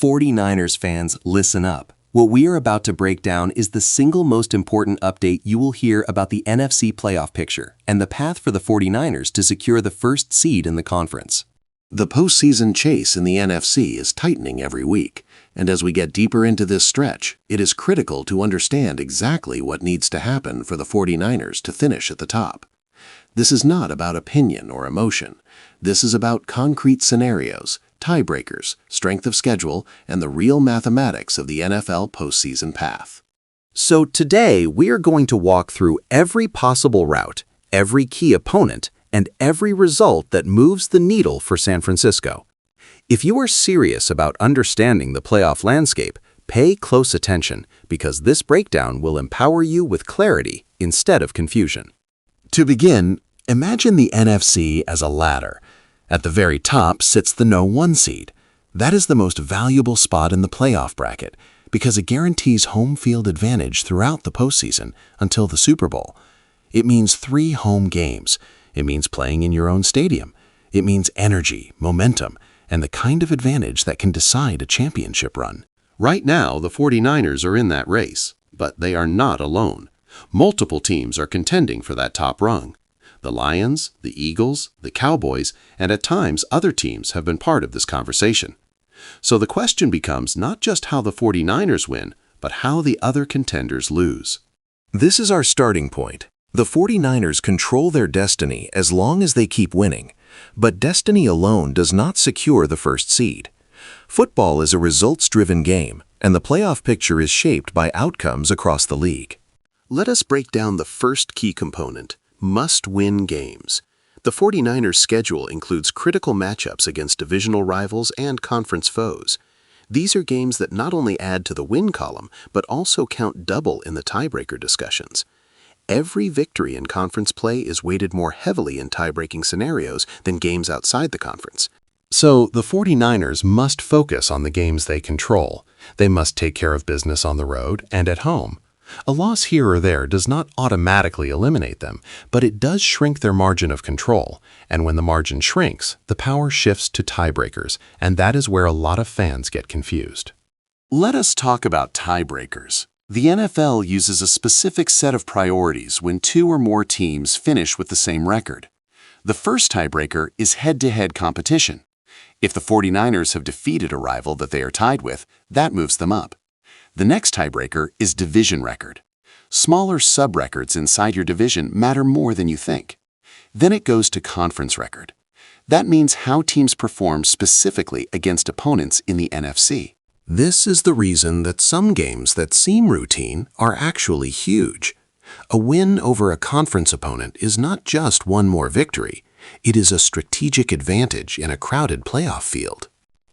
49ers fans, listen up. What we are about to break down is the single most important update you will hear about the NFC playoff picture and the path for the 49ers to secure the first seed in the conference. The postseason chase in the NFC is tightening every week, and as we get deeper into this stretch, it is critical to understand exactly what needs to happen for the 49ers to finish at the top. This is not about opinion or emotion. This is about concrete scenarios, tiebreakers, strength of schedule, and the real mathematics of the NFL postseason path. So today, we are going to walk through every possible route, every key opponent, and every result that moves the needle for San Francisco. If you are serious about understanding the playoff landscape, pay close attention because this breakdown will empower you with clarity instead of confusion. To begin, imagine the NFC as a ladder. At the very top sits the No. 1 seed. That is the most valuable spot in the playoff bracket because it guarantees home field advantage throughout the postseason until the Super Bowl. It means 3 home games. It means playing in your own stadium. It means energy, momentum, and the kind of advantage that can decide a championship run. Right now, the 49ers are in that race, but they are not alone. Multiple teams are contending for that top rung. The Lions, the Eagles, the Cowboys, and at times other teams have been part of this conversation. So the question becomes not just how the 49ers win, but how the other contenders lose. This is our starting point. The 49ers control their destiny as long as they keep winning, but destiny alone does not secure the first seed. Football is a results-driven game, and the playoff picture is shaped by outcomes across the league. Let us break down the first key component: must-win games. The 49ers' schedule includes critical matchups against divisional rivals and conference foes. These are games that not only add to the win column, but also count double in the tiebreaker discussions. Every victory in conference play is weighted more heavily in tie-breaking scenarios than games outside the conference. So the 49ers must focus on the games they control. They must take care of business on the road and at home. A loss here or there does not automatically eliminate them, but it does shrink their margin of control. And when the margin shrinks, the power shifts to tiebreakers, and that is where a lot of fans get confused. Let us talk about tiebreakers. The NFL uses a specific set of priorities when 2 or more teams finish with the same record. The first tiebreaker is head-to-head competition. If the 49ers have defeated a rival that they are tied with, that moves them up. The next tiebreaker is division record. Smaller sub-records inside your division matter more than you think. Then it goes to conference record. That means how teams perform specifically against opponents in the NFC. This is the reason that some games that seem routine are actually huge. A win over a conference opponent is not just one more victory. It is a strategic advantage in a crowded playoff field.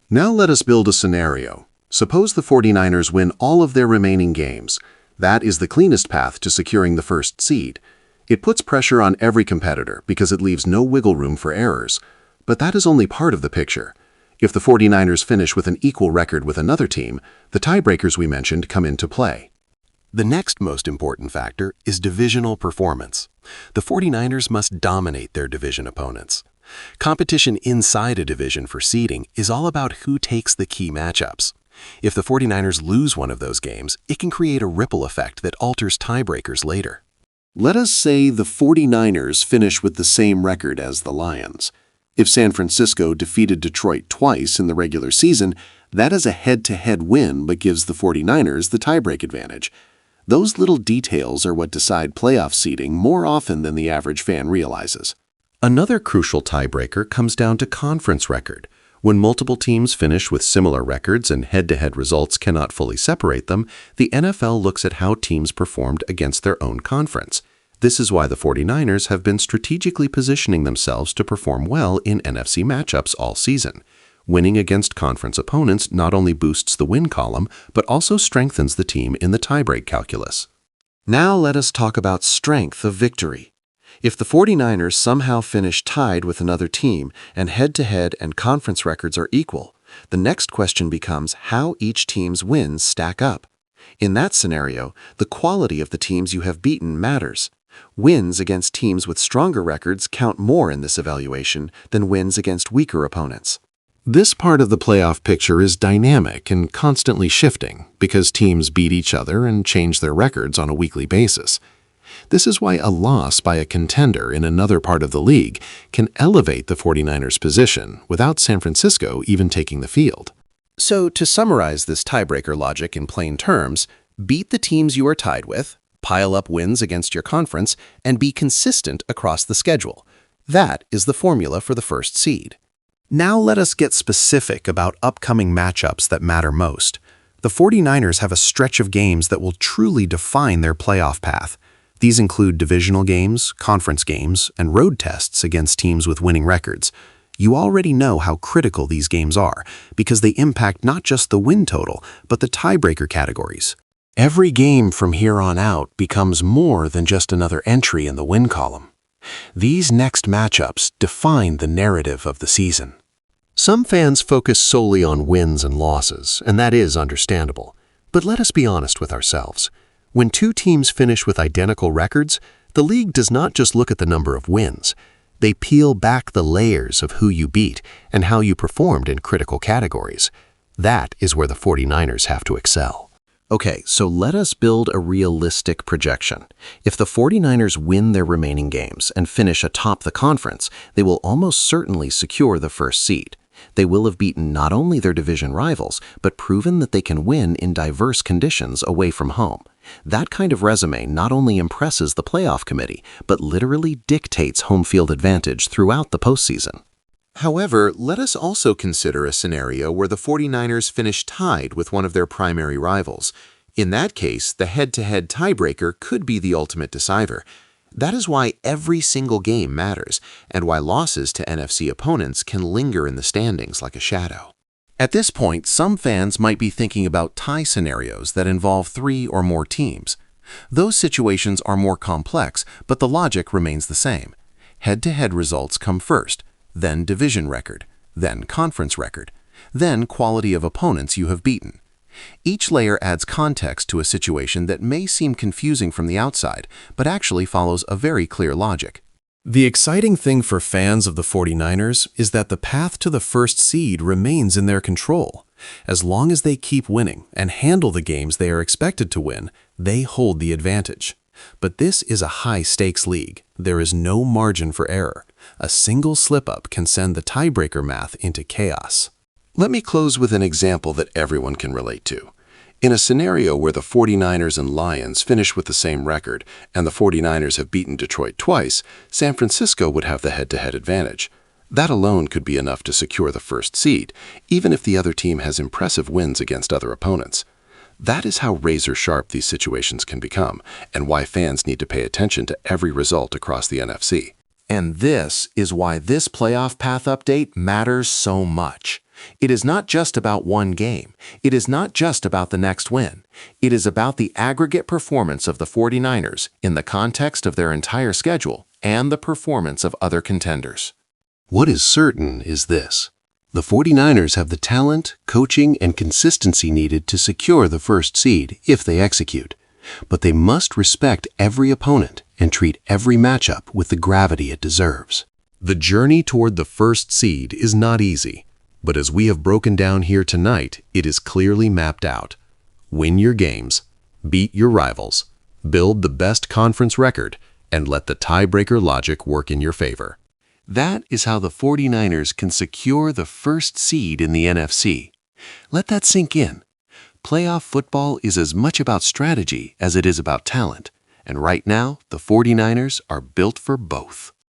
Now let us build a scenario. Suppose the 49ers win all of their remaining games. That is the cleanest path to securing the first seed. It puts pressure on every competitor because it leaves no wiggle room for errors. But that is only part of the picture. If the 49ers finish with an equal record with another team, the tiebreakers we mentioned come into play. The next most important factor is divisional performance. The 49ers must dominate their division opponents. Competition inside a division for seeding is all about who takes the key matchups. If the 49ers lose one of those games, it can create a ripple effect that alters tiebreakers later. Let us say the 49ers finish with the same record as the Lions. If San Francisco defeated Detroit twice in the regular season, that is a head-to-head win but gives the 49ers the tiebreak advantage. Those little details are what decide playoff seeding more often than the average fan realizes. Another crucial tiebreaker comes down to conference record. When multiple teams finish with similar records and head-to-head results cannot fully separate them, the NFL looks at how teams performed against their own conference. This is why the 49ers have been strategically positioning themselves to perform well in NFC matchups all season. Winning against conference opponents not only boosts the win column, but also strengthens the team in the tiebreak calculus. Now let us talk about strength of victory. If the 49ers somehow finish tied with another team and head-to-head and conference records are equal, the next question becomes how each team's wins stack up. In that scenario, the quality of the teams you have beaten matters. Wins against teams with stronger records count more in this evaluation than wins against weaker opponents. This part of the playoff picture is dynamic and constantly shifting because teams beat each other and change their records on a weekly basis. This is why a loss by a contender in another part of the league can elevate the 49ers' position without San Francisco even taking the field. So, to summarize this tiebreaker logic in plain terms, beat the teams you are tied with, pile up wins against your conference, and be consistent across the schedule. That is the formula for the first seed. Now let us get specific about upcoming matchups that matter most. The 49ers have a stretch of games that will truly define their playoff path. These include divisional games, conference games, and road tests against teams with winning records. You already know how critical these games are because they impact not just the win total, but the tiebreaker categories. Every game from here on out becomes more than just another entry in the win column. These next matchups define the narrative of the season. Some fans focus solely on wins and losses, and that is understandable. But let us be honest with ourselves. When two teams finish with identical records, the league does not just look at the number of wins. They peel back the layers of who you beat and how you performed in critical categories. That is where the 49ers have to excel. Okay, so let us build a realistic projection. If the 49ers win their remaining games and finish atop the conference, they will almost certainly secure the first seed. They will have beaten not only their division rivals, but proven that they can win in diverse conditions away from home. That kind of resume not only impresses the playoff committee, but literally dictates home field advantage throughout the postseason. However, let us also consider a scenario where the 49ers finish tied with one of their primary rivals. In that case, the head-to-head tiebreaker could be the ultimate decider. That is why every single game matters, and why losses to NFC opponents can linger in the standings like a shadow. At this point, some fans might be thinking about tie scenarios that involve 3 or more teams. Those situations are more complex, but the logic remains the same. Head-to-head results come first, then division record, then conference record, then quality of opponents you have beaten. Each layer adds context to a situation that may seem confusing from the outside, but actually follows a very clear logic. The exciting thing for fans of the 49ers is that the path to the first seed remains in their control. As long as they keep winning and handle the games they are expected to win, they hold the advantage. But this is a high-stakes league. There is no margin for error. A single slip-up can send the tiebreaker math into chaos. Let me close with an example that everyone can relate to. In a scenario where the 49ers and Lions finish with the same record, and the 49ers have beaten Detroit twice, San Francisco would have the head-to-head advantage. That alone could be enough to secure the first seed, even if the other team has impressive wins against other opponents. That is how razor-sharp these situations can become, and why fans need to pay attention to every result across the NFC. And this is why this playoff path update matters so much. It is not just about one game. It is not just about the next win. It is about the aggregate performance of the 49ers in the context of their entire schedule and the performance of other contenders. What is certain is this. The 49ers have the talent, coaching, and consistency needed to secure the first seed if they execute. But they must respect every opponent and treat every matchup with the gravity it deserves. The journey toward the first seed is not easy, but as we have broken down here tonight, it is clearly mapped out. Win your games, beat your rivals, build the best conference record, and let the tiebreaker logic work in your favor. That is how the 49ers can secure the first seed in the NFC. Let that sink in. Playoff football is as much about strategy as it is about talent, and right now, the 49ers are built for both.